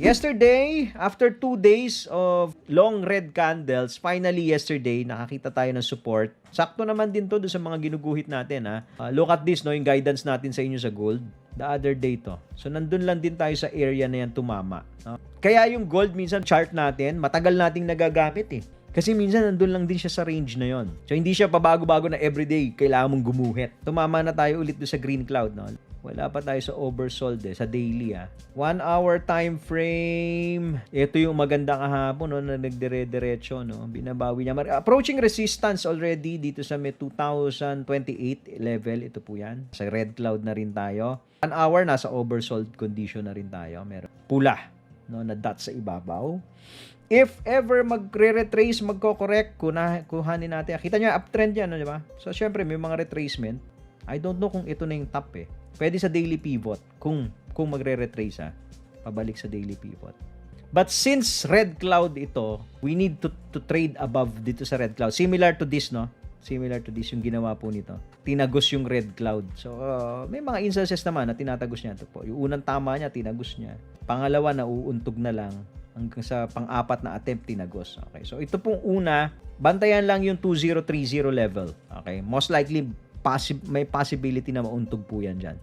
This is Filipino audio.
Yesterday, after 2 days of long red candles, finally yesterday, nakakita tayo ng support. Sakto naman din to doon sa mga ginuguhit natin. Look at this, no, yung guidance natin sa inyo sa gold. The other day to. So, nandun lang din tayo sa area na yan tumama. No? Kaya yung gold, minsan chart natin, matagal nating nagagamit eh. Kasi minsan nandun lang din siya sa range na yon. So, hindi siya pabago-bago na everyday kailangan mong gumuhit. Tumama na tayo ulit doon sa green cloud. No? Wala pa tayo sa oversold sa daily 1 hour time frame. Ito yung maganda kahapon no, na nagdire-diretso no. Binabawi niya. Approaching resistance already dito sa may 2028 level. Ito po yan. Sa red cloud na rin tayo. 1 hour nasa oversold condition na rin tayo. Meron pula no, na dot sa ibabaw. If ever magre-retrace, magko-correct, kuhanin natin. Kita niyo uptrend yan, no, di ba? So syempre may mga retracement. I don't know kung ito na yung top eh. Pwede sa daily pivot kung magre-retrace pabalik sa daily pivot. But since red cloud ito, we need to trade above dito sa red cloud. Similar to this, no? Similar to this yung ginawa po nito. Tinagos yung red cloud. So, may mga instances naman na tinatagos niya. Ito po. Yung unang tama niya, tinagos niya. Pangalawa, nauuntog na lang. Hanggang sa pang-apat na attempt, tinagos. Okay. So, ito pong una, bantayan lang yung 2030 level. Okay. Most likely, may possibility na mauntog po yan dyan.